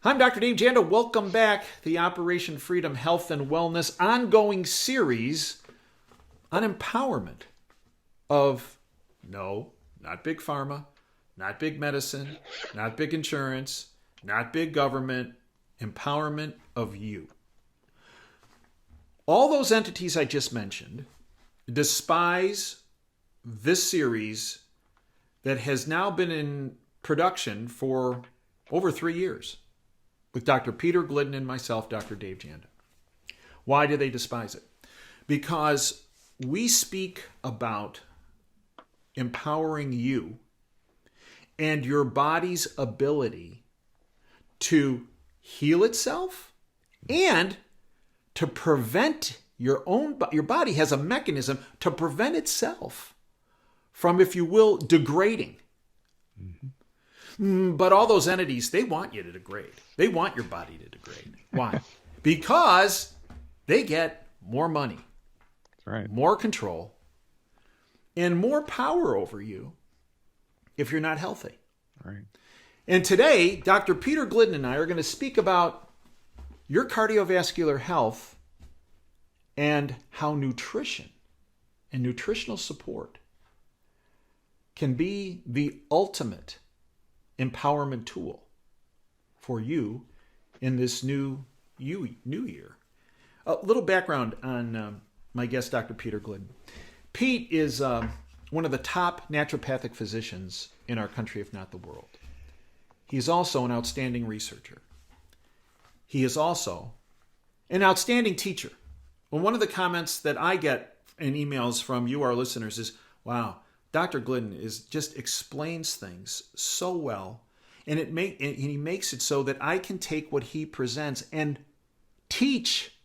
I'm Dr. Dave Janda. Welcome back to the Operation Freedom Health and Wellness ongoing series on empowerment of, no, not big pharma, not big medicine, not big insurance, not big government, empowerment of you. All those entities I just mentioned despise this series that has now been in production for over 3 years with Dr. Peter Glidden and myself, Dr. Dave Janda. Why do they despise it? Because we speak about empowering you and your body's ability to heal itself and to prevent your body has a mechanism to prevent itself from, if you will, degrading. But all those entities, they want you to degrade. They want your body to degrade. Why? Because they get more money, That's right, more control, and more power over you if you're not healthy. right. And today, Dr. Peter Glidden and I are going to speak about your cardiovascular health and how nutrition and nutritional support can be the ultimate empowerment tool for you in this new year. A little background on my guest, Dr. Peter Glidden. Pete is one of the top naturopathic physicians in our country, if not the world. He's also an outstanding researcher. He is also an outstanding teacher. Well, one of the comments that I get in emails from you, our listeners, is, wow, Dr. Glidden just explains things so well, and he makes it so that I can take what he presents and teach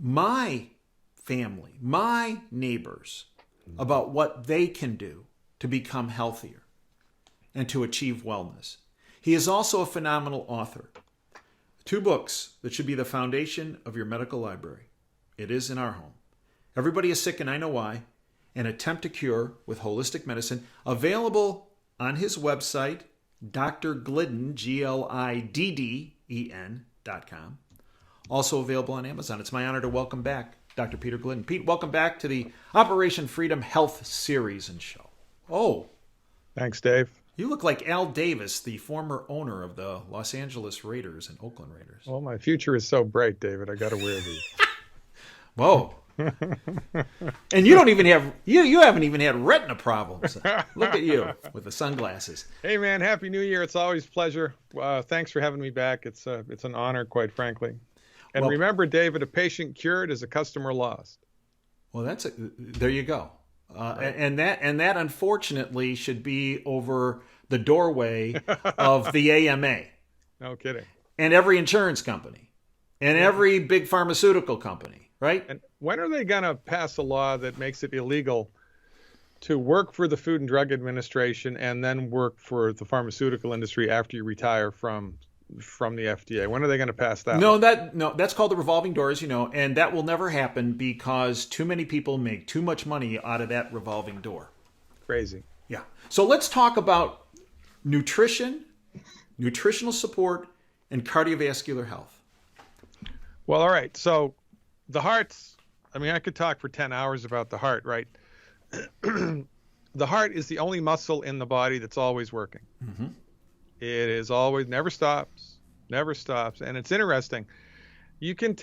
my family, my neighbors, about what they can do to become healthier and to achieve wellness. He is also a phenomenal author. 2 books that should be the foundation of your medical library. It is in our home. Everybody is sick and I Know Why. An Attempt to Cure with Holistic Medicine. Available on his website, drglidden, GLIDDEN.com. Also available on Amazon. It's my honor to welcome back Dr. Peter Glidden. Pete, welcome back to the Operation Freedom Health series and show. Oh. Thanks, Dave. You look like Al Davis, the former owner of the Los Angeles Raiders and Oakland Raiders. Well, my future is so bright, David. I got to wear these. Whoa. And you don't even have, you haven't even had retina problems. Look at you with the sunglasses. Hey, man, Happy New Year. It's always a pleasure. Thanks for having me back. It's an honor, quite frankly. And well, remember, David, a patient cured is a customer lost. Well, there you go. Right. And that unfortunately should be over the doorway of the AMA. No kidding. And every insurance company and every big pharmaceutical company, right? And when are they going to pass a law that makes it illegal to work for the Food and Drug Administration and then work for the pharmaceutical industry after you retire from the FDA? When are they going to pass that? No, that's called the revolving door, as you know, and that will never happen because too many people make too much money out of that revolving door. Crazy. Yeah. So let's talk about nutrition, nutritional support, and cardiovascular health. Well, all right. So the heart's, I could talk for 10 hours about the heart, right? The heart is the only muscle in the body that's always working. Mm-hmm. It is always, never stops. And it's interesting. You can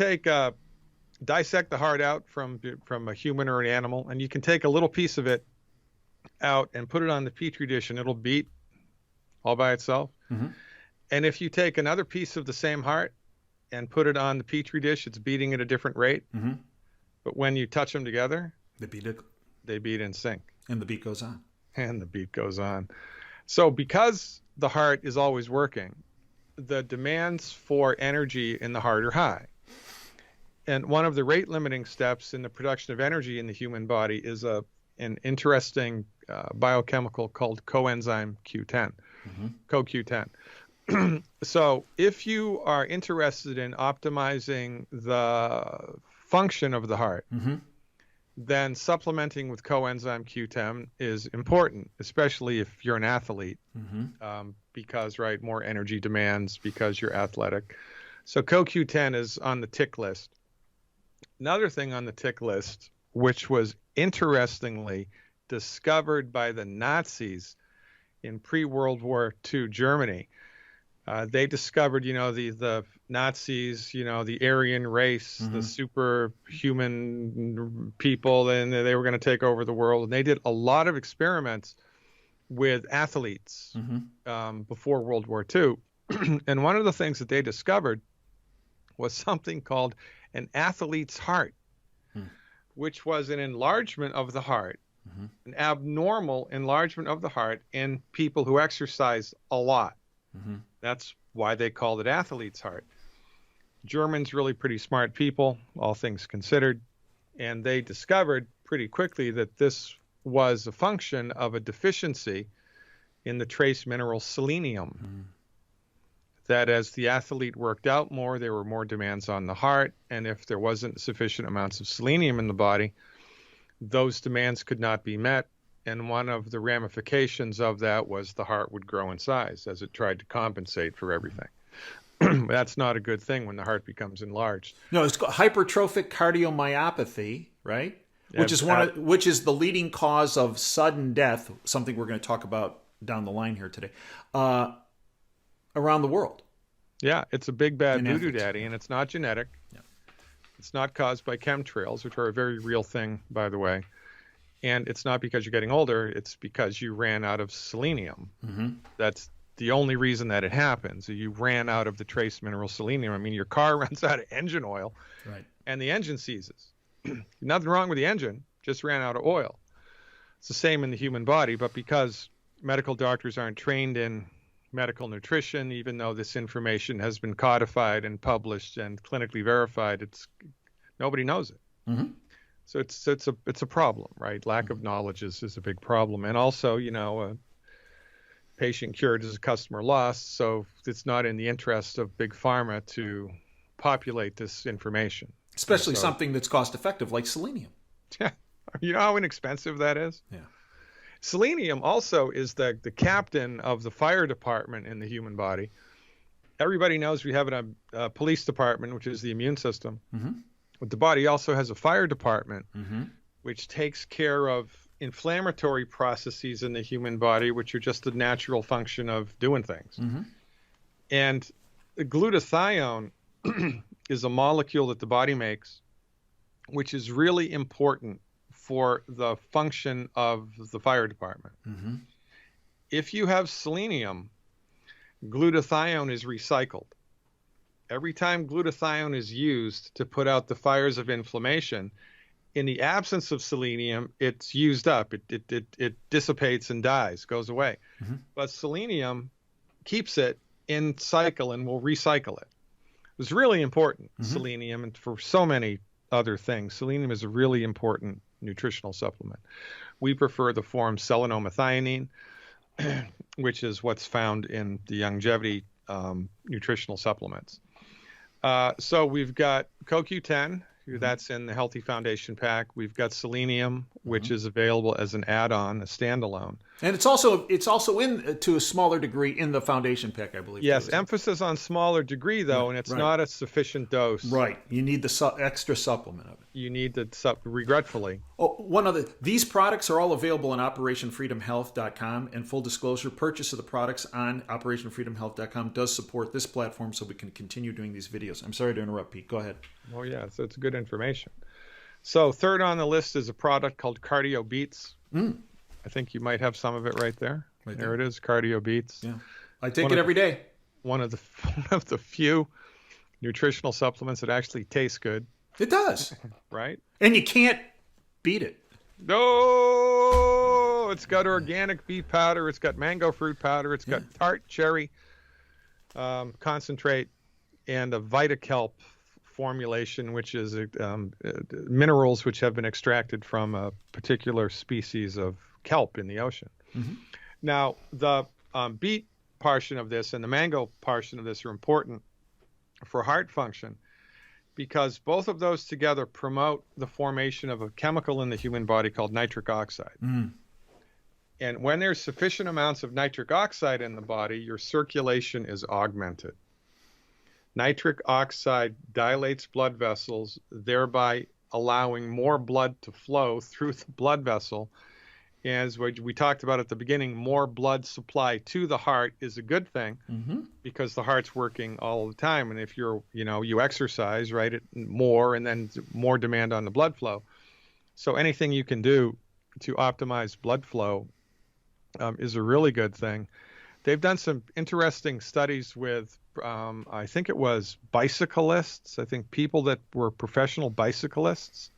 dissect the heart out from a human or an animal, and you can take a little piece of it out and put it on the petri dish, and it'll beat all by itself. Mm-hmm. And if you take another piece of the same heart and put it on the petri dish, it's beating at a different rate. Mm-hmm. But when you touch them together, they beat in sync. And the beat goes on. So because the heart is always working, the demands for energy in the heart are high. And one of the rate limiting steps in the production of energy in the human body is an interesting biochemical called coenzyme Q10, CoQ10. So if you are interested in optimizing the function of the heart, then supplementing with coenzyme Q10 is important, especially if you're an athlete, because, right, more energy demands because you're athletic. So CoQ10 is on the tick list. Another thing on the tick list, which was interestingly discovered by the Nazis in pre-World War II Germany. They discovered, the Nazis, the Aryan race, the superhuman people, and they were going to take over the world. And they did a lot of experiments with athletes before World War II. And one of the things that they discovered was something called an athlete's heart, which was an enlargement of the heart, an abnormal enlargement of the heart in people who exercise a lot. That's why they called it athlete's heart. Germans, really pretty smart people, all things considered, and they discovered pretty quickly that this was a function of a deficiency in the trace mineral selenium. That as the athlete worked out more, there were more demands on the heart, and if there wasn't sufficient amounts of selenium in the body, those demands could not be met. And one of the ramifications of that was the heart would grow in size as it tried to compensate for everything. That's not a good thing when the heart becomes enlarged. No, it's called hypertrophic cardiomyopathy, right? Which is the leading cause of sudden death, something we're going to talk about down the line here today, around the world. Yeah, it's a big bad voodoo daddy, and it's not genetic. Yeah. It's not caused by chemtrails, which are a very real thing, by the way. And it's not because you're getting older, it's because you ran out of selenium. That's the only reason that it happens. You ran out of the trace mineral selenium. I mean, your car runs out of engine oil, right, and the engine seizes. Nothing wrong with the engine, just ran out of oil. It's the same in the human body, but because medical doctors aren't trained in medical nutrition, even though this information has been codified and published and clinically verified, nobody knows it. So it's a problem, right? Lack of knowledge is a big problem. And also, a patient cured is a customer lost. So it's not in the interest of big pharma to populate this information. Especially something that's cost effective like selenium. Yeah. You know how inexpensive that is? Yeah. Selenium also is the captain of the fire department in the human body. Everybody knows we have a police department, which is the immune system. But the body also has a fire department, which takes care of inflammatory processes in the human body, which are just the natural function of doing things. And glutathione is a molecule that the body makes, which is really important for the function of the fire department. If you have selenium, glutathione is recycled. Every time glutathione is used to put out the fires of inflammation, in the absence of selenium, it's used up. It dissipates and dies, goes away. But selenium keeps it in cycle and will recycle it. It's really important, selenium, and for so many other things. Selenium is a really important nutritional supplement. We prefer the form selenomethionine, which is what's found in the longevity nutritional supplements. So we've got CoQ10, that's in the Healthy Foundation pack. We've got selenium, which is available as an add-on, a standalone. And it's also in, to a smaller degree, in the foundation pack, I believe. Yes, emphasis on smaller degree, though, and it's not a sufficient dose. Right. You need the extra supplement of it. You need the regretfully. Oh, one other. These products are all available on OperationFreedomHealth.com, and full disclosure, purchase of the products on OperationFreedomHealth.com does support this platform, so we can continue doing these videos. I'm sorry to interrupt, Pete. Go ahead. Oh, yeah, so it's good information. So third on the list is a product called Cardio Beats. I think you might have some of it right there. There it is, Cardio Beats. Yeah, I take it every day. One of the few nutritional supplements that actually tastes good. It does. Right? And you can't beat it. No, it's got organic beet powder. It's got mango fruit powder. It's got tart cherry concentrate and a VitaKelp formulation, which is minerals which have been extracted from a particular species of kelp in the ocean. Now, the beet portion of this and the mango portion of this are important for heart function because both of those together promote the formation of a chemical in the human body called nitric oxide. And when there's sufficient amounts of nitric oxide in the body, your circulation is augmented. Nitric oxide dilates blood vessels, thereby allowing more blood to flow through the blood vessel. As we talked about at the beginning, more blood supply to the heart is a good thing because the heart's working all the time. And if you exercise, right, more and then more demand on the blood flow. So anything you can do to optimize blood flow is a really good thing. They've done some interesting studies with, I think it was bicyclists, I think people that were professional bicyclists.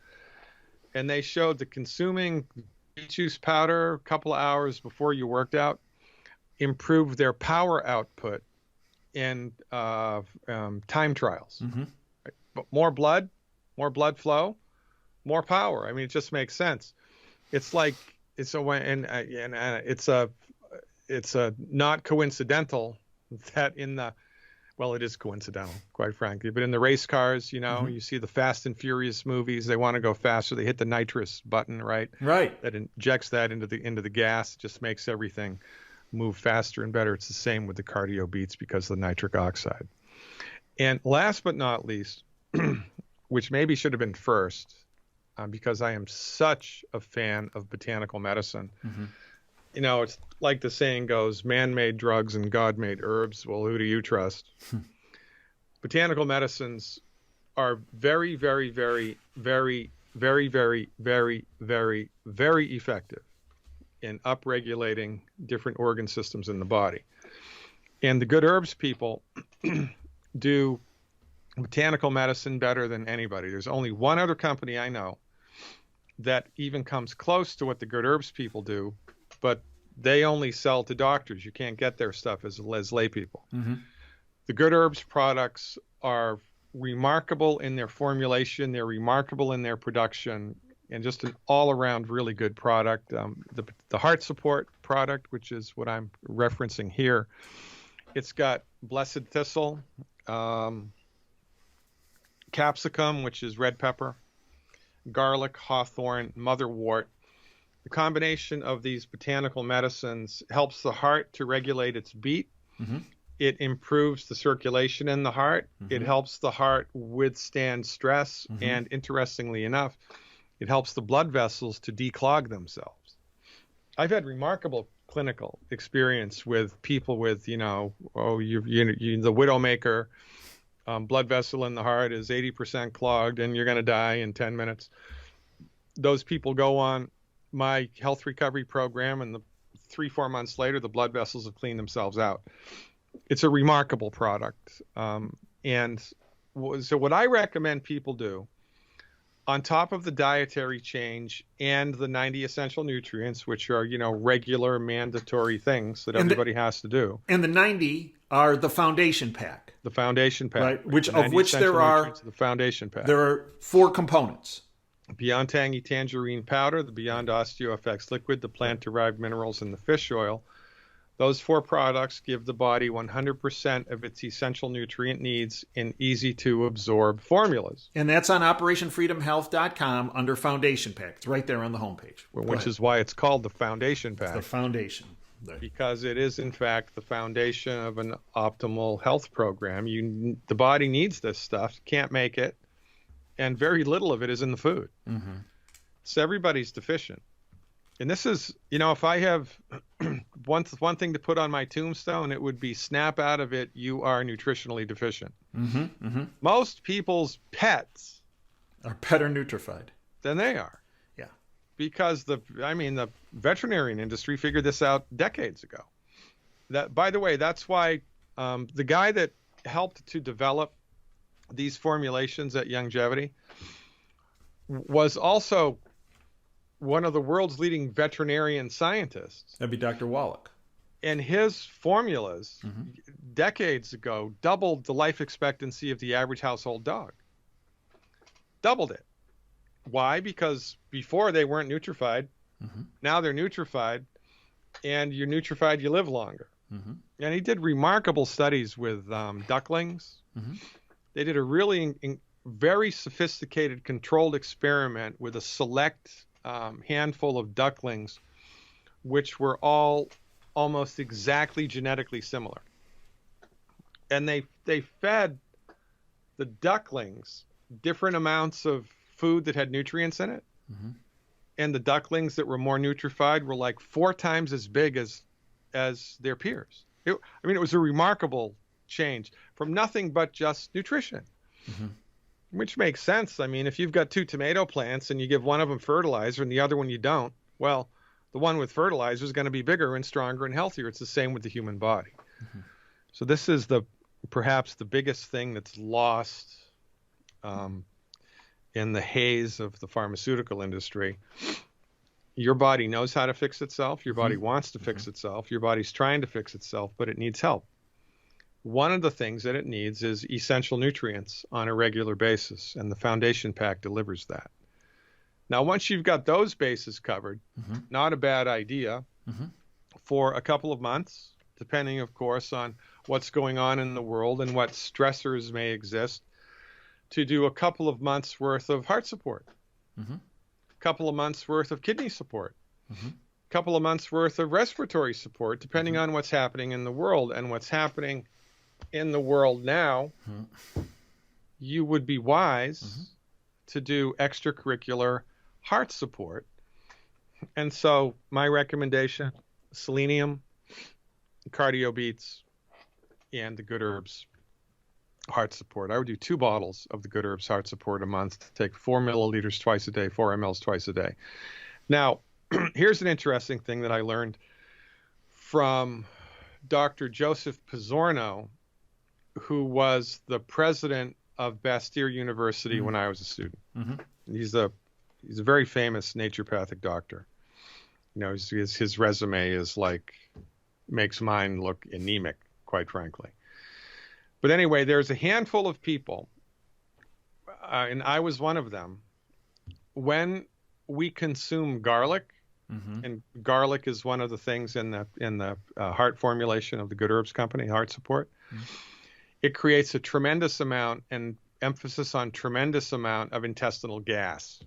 And they showed that consuming beet juice powder a couple of hours before you worked out improved their power output in time trials. Right? But more blood flow, more power. I mean, it just makes sense. It's like it's not coincidental that it is coincidental, quite frankly, but in the race cars, you see the Fast and Furious movies, they want to go faster. They hit the nitrous button, right? Right. That injects that into the gas, just makes everything move faster and better. It's the same with the cardio beats because of the nitric oxide. And last but not least, which maybe should have been first, because I am such a fan of botanical medicine. It's like the saying goes, man-made drugs and God-made herbs. Well, who do you trust? Botanical medicines are very, very, very, very, very, very, very, very, very effective in upregulating different organ systems in the body. And the good herbs people do botanical medicine better than anybody. There's only one other company I know that even comes close to what the good herbs people do, but they only sell to doctors. You can't get their stuff as lay people. The good herbs products are remarkable in their formulation. They're remarkable in their production, and just an all-around really good product. The heart support product, which is what I'm referencing here, it's got blessed thistle, capsicum, which is red pepper, garlic, hawthorn, motherwort. The combination of these botanical medicines helps the heart to regulate its beat. It improves the circulation in the heart. It helps the heart withstand stress. And interestingly enough, it helps the blood vessels to declog themselves. I've had remarkable clinical experience with people with, the widowmaker, blood vessel in the heart is 80% clogged and you're going to die in 10 minutes. Those people go on my health recovery program, and 3-4 months later, the blood vessels have cleaned themselves out. It's a remarkable product. And so what I recommend people do, on top of the dietary change and the 90 essential nutrients, which are, regular mandatory things that everybody has to do. And the 90 are the foundation pack. The foundation pack. Right, of which there are, the foundation pack. There are 4 components. Beyond Tangy Tangerine Powder, the Beyond OsteoFX Liquid, the plant-derived minerals, and the fish oil. Those 4 products give the body 100% of its essential nutrient needs in easy-to-absorb formulas. And that's on OperationFreedomHealth.com under Foundation Pack. It's right there on the homepage. Which is why it's called the Foundation Pack. It's the foundation. Because it is, in fact, the foundation of an optimal health program. The body needs this stuff, can't make it. And very little of it is in the food. So everybody's deficient. And this is, if I have one thing to put on my tombstone, it would be snap out of it, you are nutritionally deficient. Most people's pets are better nutrified than they are. Yeah. Because the veterinarian industry figured this out decades ago. That, by the way, that's why the guy that helped to develop these formulations at Longevity was also one of the world's leading veterinarian scientists. That'd be Dr. Wallach. And his formulas decades ago doubled the life expectancy of the average household dog. Doubled it. Why? Because before they weren't nutrified. Now they're nutrified, and you're nutrified, you live longer. And he did remarkable studies with ducklings. They did a really very sophisticated controlled experiment with a select handful of ducklings which were all almost exactly genetically similar. And they fed the ducklings different amounts of food that had nutrients in it. Mm-hmm. And the ducklings that were more nutrified were like 4 times as big as their peers. It was a remarkable change from nothing but just nutrition, Mm-hmm. which makes sense. I mean, if you've got 2 tomato plants and you give one of them fertilizer and the other one you don't, well, the one with fertilizer is going to be bigger and stronger and healthier. It's the same with the human body. Mm-hmm. So this is perhaps the biggest thing that's lost in the haze of the pharmaceutical industry. Your body knows how to fix itself. Your body wants to fix itself. Your body's trying to fix itself, but it needs help. One of the things that it needs is essential nutrients on a regular basis, and the Foundation Pack delivers that. Now, once you've got those bases covered, not a bad idea for a couple of months, depending, of course, on what's going on in the world and what stressors may exist, to do a couple of months worth of heart support, a couple of months worth of kidney support, a couple of months worth of respiratory support, depending on what's happening in the world. And what's happening in the world now, you would be wise to do extracurricular heart support. And so my recommendation, selenium, cardio beats, and the Good Herbs heart support. I would do 2 bottles of the Good Herbs heart support a month, take 4 milliliters twice a day, 4 mLs twice a day. Now, here's an interesting thing that I learned from Dr. Joseph Pizzorno, who was the president of Bastyr University when I was a student. He's a very famous naturopathic doctor. You know, his resume is like, makes mine look anemic, quite frankly. But anyway, there's a handful of people, and I was one of them. When we consume garlic, and garlic is one of the things in the heart formulation of the Good Herbs Company, heart support, it creates a tremendous amount, and emphasis on tremendous amount, of intestinal gas,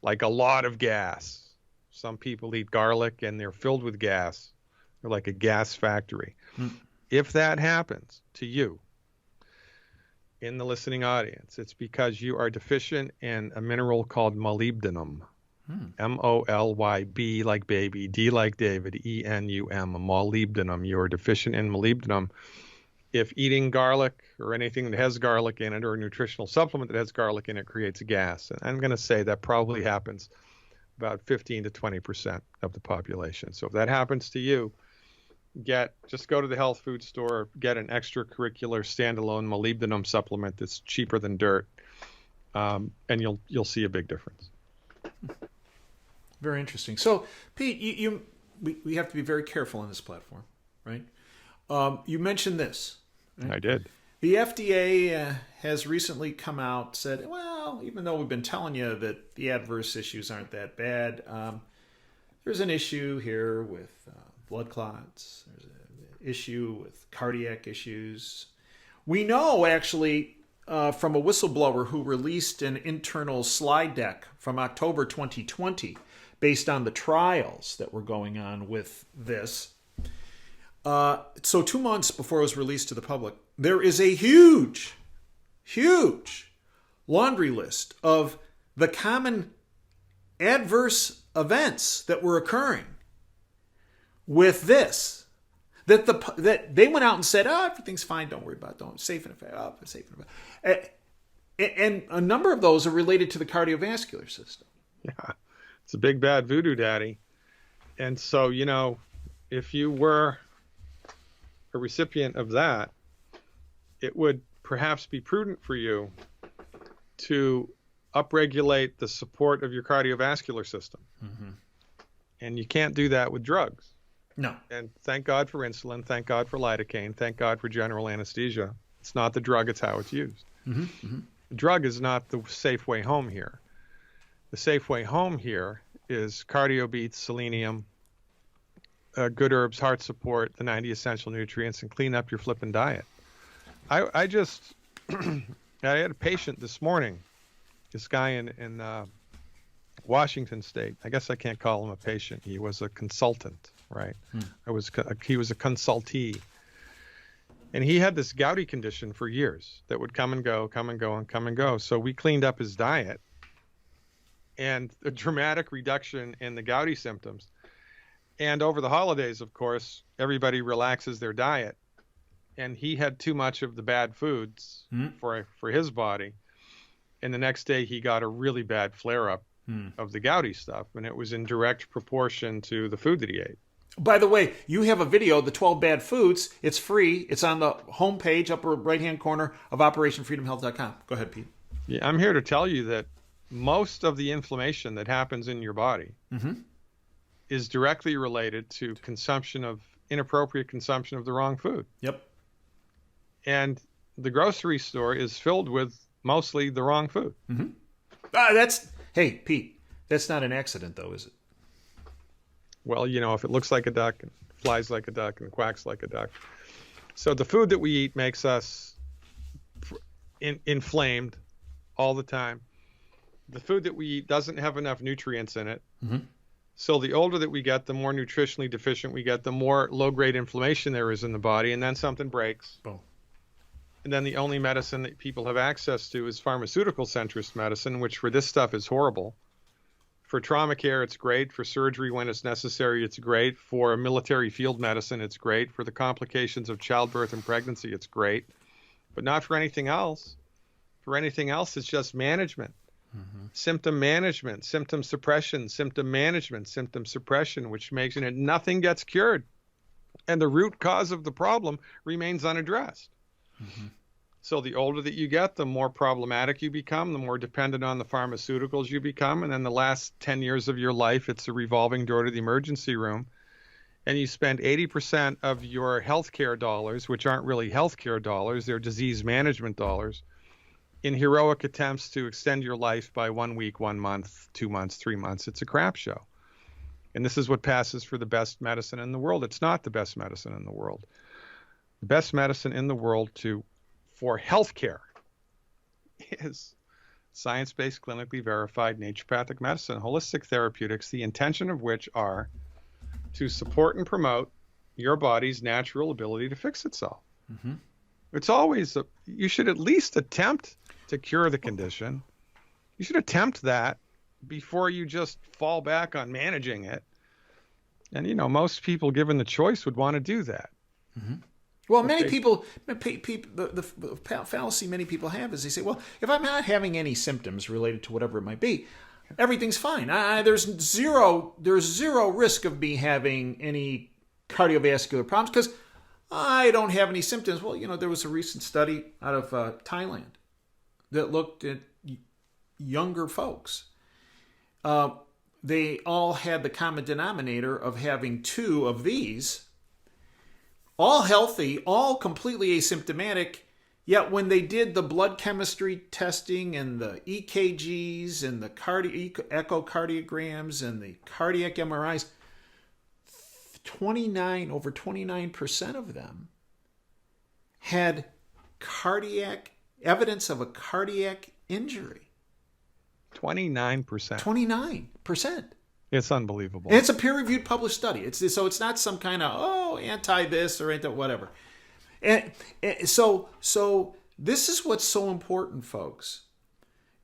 like a lot of gas. Some people eat garlic and they're filled with gas. They're like a gas factory. If that happens to you in the listening audience, it's because you are deficient in a mineral called molybdenum. M-O-L-Y-B like baby, D like David, E-N-U-M, molybdenum. You are deficient in molybdenum. If eating garlic or anything that has garlic in it, or a nutritional supplement that has garlic in it, creates a gas. And I'm going to say that probably happens about 15 to 20% of the population. So if that happens to you, just go to the health food store, get an extracurricular standalone molybdenum supplement that's cheaper than dirt, and you'll see a big difference. Very interesting. So, Pete, we have to be very careful on this platform, right? You mentioned this. Right? I did. The FDA has recently come out, said, well, even though we've been telling you that the adverse issues aren't that bad, there's an issue here with blood clots. There's an issue with cardiac issues. We know, actually, from a whistleblower who released an internal slide deck from October 2020 based on the trials that were going on with this. So 2 months before it was released to the public, there is a huge laundry list of the common adverse events that were occurring with this. That they went out and said, oh, everything's fine, don't worry about it, don't, safe and effective, oh, safe and effective. And a number of those are related to the cardiovascular system. Yeah, it's a big bad voodoo daddy. And so, you know, if you were a recipient of that, it would perhaps be prudent for you to upregulate the support of your cardiovascular system. And you can't do that with drugs. No. And thank God for insulin, thank God for lidocaine, thank God for general anesthesia. It's not the drug, it's how it's used. The drug is not the safe way home here. The safe way home here is cardio beats, selenium, Good Herbs, heart support, the 90 essential nutrients, and clean up your flippin' diet. I just, I had a patient this morning, this guy in Washington State. I guess I can't call him a patient. He was a consultant, right? He was a consultee. And he had this gouty condition for years that would come and go, come and go, and come and go. So we cleaned up his diet, and a dramatic reduction in the gouty symptoms. And over the holidays, of course, everybody relaxes their diet. And he had too much of the bad foods for his body. And the next day he got a really bad flare-up of the gouty stuff. And it was in direct proportion to the food that he ate. By the way, you have a video, the 12 Bad Foods. It's free. It's on the homepage, upper right-hand corner of OperationFreedomHealth.com. Go ahead, Pete. Yeah, I'm here to tell you that most of the inflammation that happens in your body is directly related to inappropriate consumption of the wrong food. Yep. And the grocery store is filled with mostly the wrong food. Hey, Pete, that's not an accident, though, is it? Well, if it looks like a duck and flies like a duck and quacks like a duck. So the food that we eat makes us inflamed all the time. The food that we eat doesn't have enough nutrients in it. So the older that we get, the more nutritionally deficient we get, the more low-grade inflammation there is in the body, and then something breaks. Boom. And then the only medicine that people have access to is pharmaceutical-centrist medicine, which for this stuff is horrible. For trauma care, it's great. For surgery, when it's necessary, it's great. For military field medicine, it's great. For the complications of childbirth and pregnancy, it's great. But not for anything else. For anything else, it's just management. Symptom management, symptom suppression, symptom management, symptom suppression, which makes it nothing gets cured. And the root cause of the problem remains unaddressed. So the older that you get, the more problematic you become, the more dependent on the pharmaceuticals you become. And then the last 10 years of your life, it's a revolving door to the emergency room. And you spend 80% of your healthcare dollars, which aren't really healthcare dollars, they're disease management dollars, in heroic attempts to extend your life by 1 week, 1 month, 2 months, 3 months. It's a crap show. And this is what passes for the best medicine in the world. It's not the best medicine in the world. The best medicine in the world for healthcare is science-based, clinically verified naturopathic medicine, holistic therapeutics, the intention of which are to support and promote your body's natural ability to fix itself. It's always, you should at least attempt to cure the condition. You should attempt that before you just fall back on managing it. And, most people given the choice would want to do that. Well, many people, the fallacy many people have is they say, well, if I'm not having any symptoms related to whatever it might be, everything's fine. There's zero risk of me having any cardiovascular problems because I don't have any symptoms. Well, there was a recent study out of Thailand that looked at younger folks. They all had the common denominator of having 2 of these, all healthy, all completely asymptomatic, yet when they did the blood chemistry testing and the EKGs and the echocardiograms and the cardiac MRIs, over 29% of them had evidence of a cardiac injury. 29%. 29%. It's unbelievable. And it's a peer-reviewed published study. So it's not some kind of, anti this or anti whatever. And so this is what's so important, folks.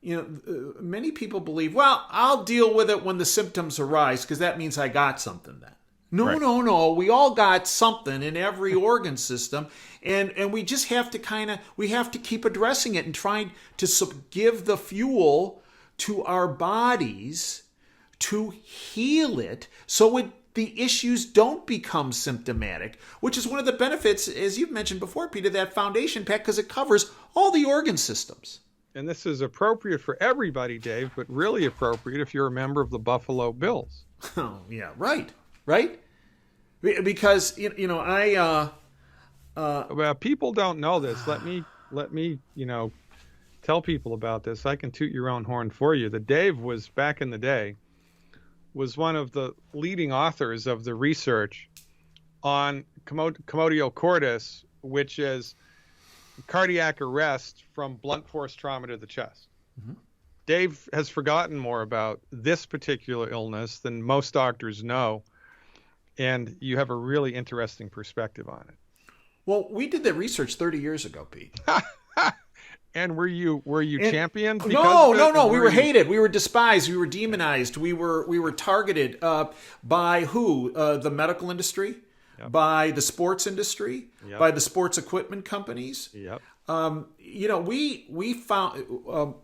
Many people believe, well, I'll deal with it when the symptoms arise because that means I got something then. No. We all got something in every organ system, and we just have to we have to keep addressing it and trying to give the fuel to our bodies to heal it so the issues don't become symptomatic, which is one of the benefits, as you've mentioned before, Peter, that foundation pack, because it covers all the organ systems. And this is appropriate for everybody, Dave, but really appropriate if you're a member of the Buffalo Bills. Oh, yeah, right. Because, well, people don't know this. Let me, tell people about this. I can toot your own horn for you. That Dave was, back in the day, was one of the leading authors of the research on commotio cordis, which is cardiac arrest from blunt force trauma to the chest. Dave has forgotten more about this particular illness than most doctors know, and you have a really interesting perspective on it. Well, we did that research 30 years ago, Pete. And were you championed? No. We were hated. We were despised. We were demonized. We were targeted by who? The medical industry, yep. By the sports industry, yep. By the sports equipment companies. Yep. We found.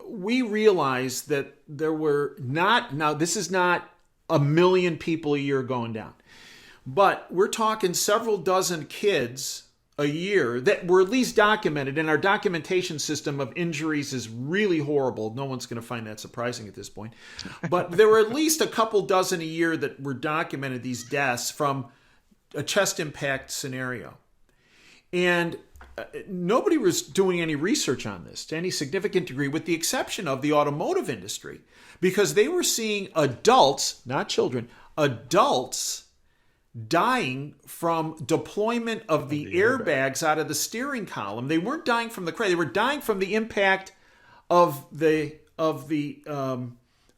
We realized that there were not. Now, this is not 1 million people a year going down, but we're talking several dozen kids a year that were at least documented, and our documentation system of injuries is really horrible. No one's going to find that surprising at this point. But there were at least a couple dozen a year that were documented, these deaths from a chest impact scenario. And nobody was doing any research on this to any significant degree, with the exception of the automotive industry, because they were seeing adults, not children, adults dying from deployment of the airbags out of the steering column. They weren't dying from the crash. They were dying from the impact of the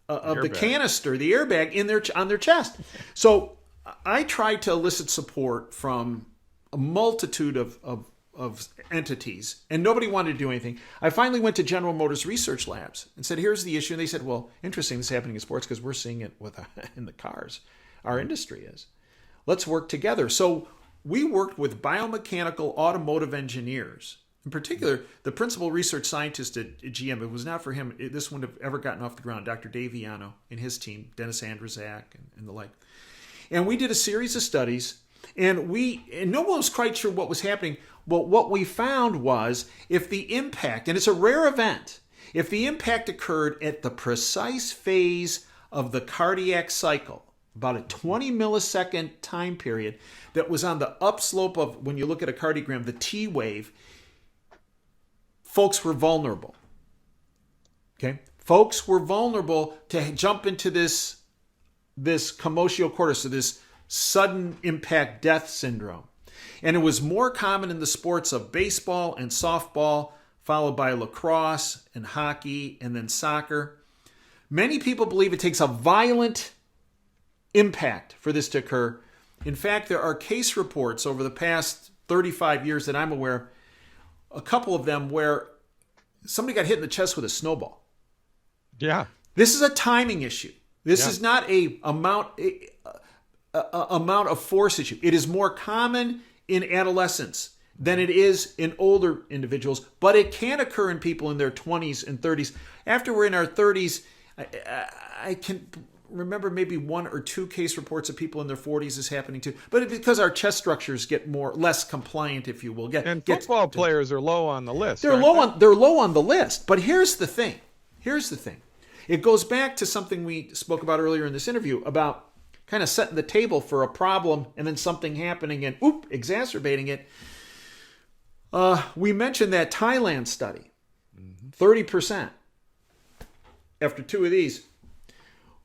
canister, the airbag on their chest. So I tried to elicit support from a multitude of entities, and nobody wanted to do anything. I finally went to General Motors Research Labs and said, "Here's the issue." And they said, "Well, interesting. This is happening in sports because we're seeing it in the cars. Our industry is. Let's work together." So we worked with biomechanical automotive engineers. In particular, the principal research scientist at GM, it was not for him, this wouldn't have ever gotten off the ground, Dr. Dave Viano and his team, Dennis Andrzak and the like. And we did a series of studies, and no one was quite sure what was happening. But what we found was, if the impact, and it's a rare event, if the impact occurred at the precise phase of the cardiac cycle, about a 20 millisecond time period that was on the upslope of, when you look at a cardiogram, the T wave, folks were vulnerable. Okay? Folks were vulnerable to jump into this commotio cordis, so this sudden impact death syndrome. And it was more common in the sports of baseball and softball, followed by lacrosse and hockey, and then soccer. Many people believe it takes a violent impact for this to occur. In fact, there are case reports over the past 35 years that I'm aware of, a couple of them where somebody got hit in the chest with a snowball. Yeah. This is a timing issue. This is not a amount of force issue. It is more common in adolescents than it is in older individuals, but it can occur in people in their 20s and 30s. After we're in our 30s, I can remember maybe 1 or 2 case reports of people in their 40s is happening too. But it's because our chest structures get less compliant, if you will. Football players are low on the list. They're low on the list. But here's the thing. It goes back to something we spoke about earlier in this interview about kind of setting the table for a problem and then something happening and exacerbating it. We mentioned that Thailand study, 30% after 2 of these.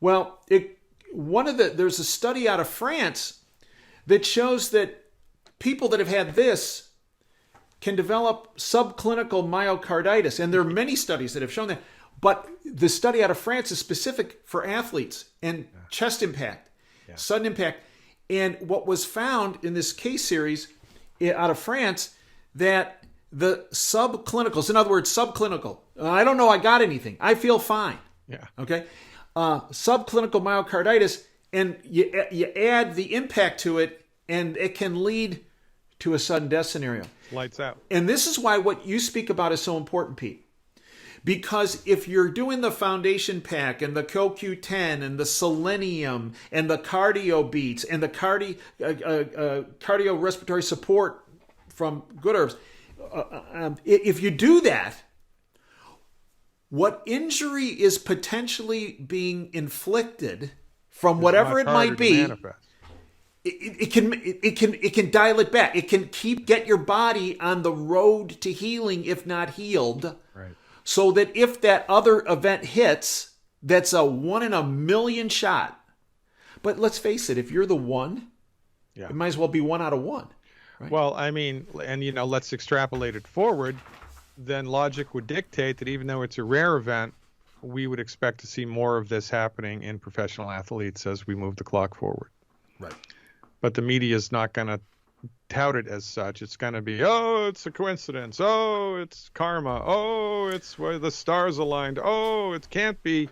Well, there's a study out of France that shows that people that have had this can develop subclinical myocarditis, and there are many studies that have shown that. But the study out of France is specific for athletes and chest impact, sudden impact. And what was found in this case series out of France, that the subclinicals, in other words, subclinical, I don't know, I got anything, I feel fine. Yeah. Okay. Subclinical myocarditis, and you add the impact to it, and it can lead to a sudden death scenario. Lights out. And this is why what you speak about is so important, Pete. Because if you're doing the foundation pack and the CoQ10 and the selenium and the cardio beats and the cardiorespiratory support from good herbs, if you do that, what injury is potentially being inflicted from whatever it might be, it can dial it back. It can get your body on the road to healing, if not healed. Right. So that if that other event hits, that's a 1 in a million shot. But let's face it, if you're the one, it might as well be 1 out of 1. Right? Well, I mean, and let's extrapolate it forward. then logic would dictate that even though it's a rare event, we would expect to see more of this happening in professional athletes as we move the clock forward. Right. But the media is not going to tout it as such. It's going to be, oh, it's a coincidence. Oh, it's karma. Oh, it's where the stars aligned. Oh, it can't be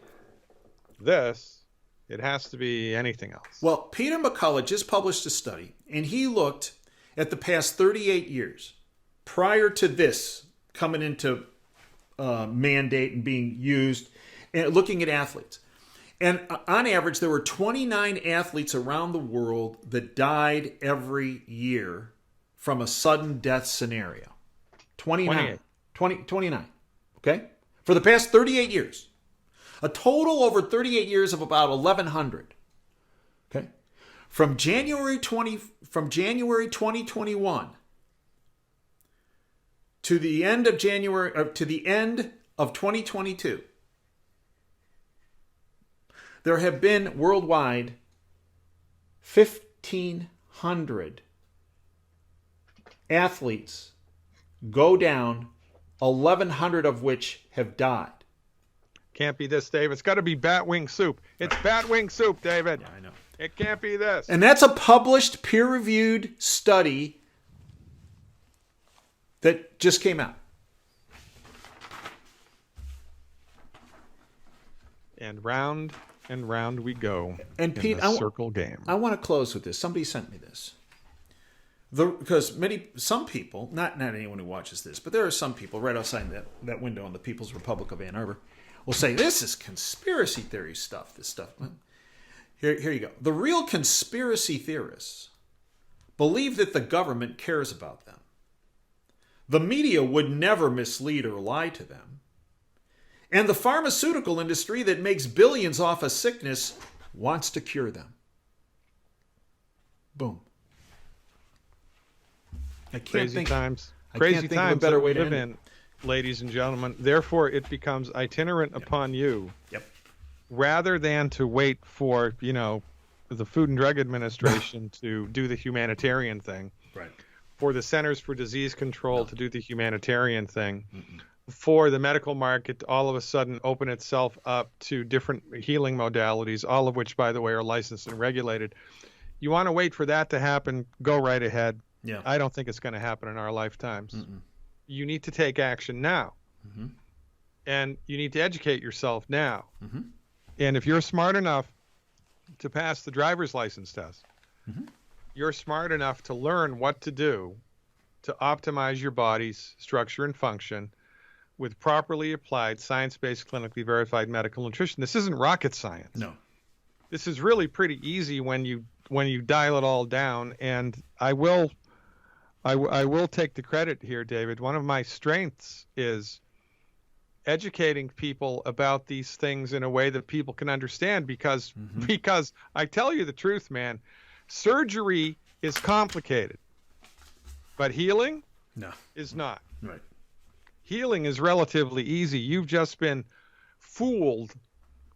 this. It has to be anything else. Well, Peter McCullough just published a study, and he looked at the past 38 years prior to this coming into mandate and being used, and looking at athletes. And on average, there were 29 athletes around the world that died every year from a sudden death scenario. 29. 29. Okay? For the past 38 years. A total over 38 years of about 1,100. Okay? From January 2021 to the end of to the end of 2022. There have been worldwide 1,500 athletes go down, 1,100 of which have died. Can't be this, Dave. It's got to be batwing soup. It's batwing soup, David. Yeah, I know. It can't be this. And that's a published, peer-reviewed study that just came out. And round we go. And in Pete, the circle game. I want to close with this. Somebody sent me this. Because some people, not anyone who watches this, but there are some people right outside that window in the People's Republic of Ann Arbor, will say, this is conspiracy theory stuff, this stuff. Here you go. The real conspiracy theorists believe that the government cares about them. The media would never mislead or lie to them. And the pharmaceutical industry that makes billions off a sickness wants to cure them. Boom. Crazy times of a better way to live in, ladies and gentlemen. Therefore, it becomes itinerant upon you. Yep. Rather than to wait for, the Food and Drug Administration to do the humanitarian thing. Right. For the Centers for Disease Control to do the humanitarian thing. Mm-mm. For the medical market to all of a sudden open itself up to different healing modalities, all of which, by the way, are licensed and regulated. You want to wait for that to happen, go right ahead. Yeah. I don't think it's going to happen in our lifetimes. Mm-mm. You need to take action now. Mm-hmm. And you need to educate yourself now. Mm-hmm. And if you're smart enough to pass the driver's license test, mm-hmm. you're smart enough to learn what to do to optimize your body's structure and function with properly applied, science-based, clinically verified medical nutrition. This isn't rocket science. No. This is really pretty easy when you dial it all down. And I will take the credit here, David. One of my strengths is educating people about these things in a way that people can understand because I tell you the truth, man, surgery is complicated, but healing is not. Right. Healing is relatively easy. You've just been fooled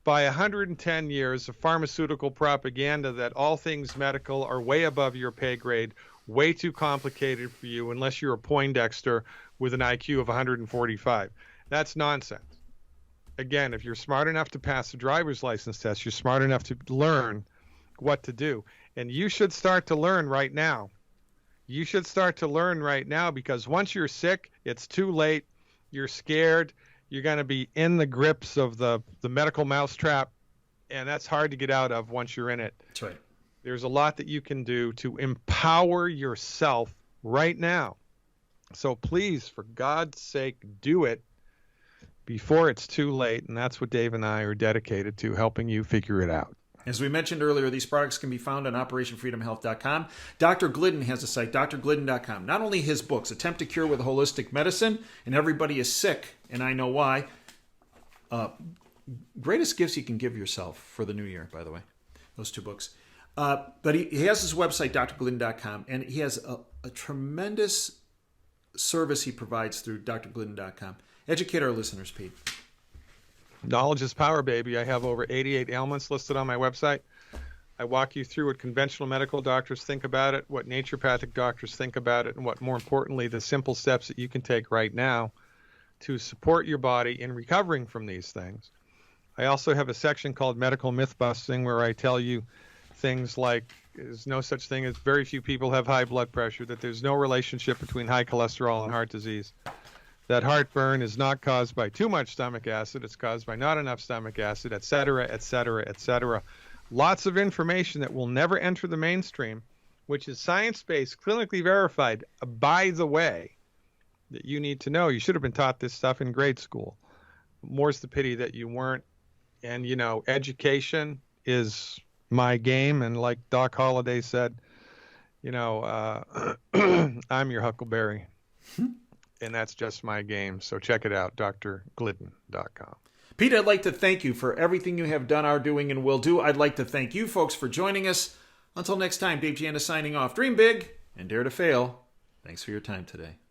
by 110 years of pharmaceutical propaganda that all things medical are way above your pay grade, way too complicated for you unless you're a Poindexter with an IQ of 145. That's nonsense. Again, if you're smart enough to pass the driver's license test, you're smart enough to learn what to do. And you should start to learn right now. You should start to learn right now because once you're sick, it's too late. You're scared. You're going to be in the grips of the medical mousetrap, and that's hard to get out of once you're in it. That's right. There's a lot that you can do to empower yourself right now. So please, for God's sake, do it before it's too late, and that's what Dave and I are dedicated to, helping you figure it out. As we mentioned earlier, these products can be found on OperationFreedomHealth.com. Dr. Glidden has a site, drglidden.com. Not only his books, Attempt to Cure with Holistic Medicine, and Everybody is Sick, and I Know Why. Greatest gifts you can give yourself for the new year, by the way, those two books. But he has his website, drglidden.com, and he has a tremendous service he provides through drglidden.com. Educate our listeners, Pete. Knowledge is power, baby. I have over 88 ailments listed on my website. I walk you through what conventional medical doctors think about it, what naturopathic doctors think about it, and what, more importantly, the simple steps that you can take right now to support your body in recovering from these things. I also have a section called Medical Myth Busting where I tell you things like there's no such thing as very few people have high blood pressure, that there's no relationship between high cholesterol and heart disease, that heartburn is not caused by too much stomach acid, it's caused by not enough stomach acid, et cetera, et cetera, et cetera. Lots of information that will never enter the mainstream, which is science-based, clinically verified, by the way, that you need to know. You should have been taught this stuff in grade school. More's the pity that you weren't. And, you know, education is my game. And like Doc Holliday said, you know, I'm your huckleberry. And that's just my game. So check it out, drglidden.com. Pete, I'd like to thank you for everything you have done, are doing, and will do. I'd like to thank you folks for joining us. Until next time, Dave Jana signing off. Dream big and dare to fail. Thanks for your time today.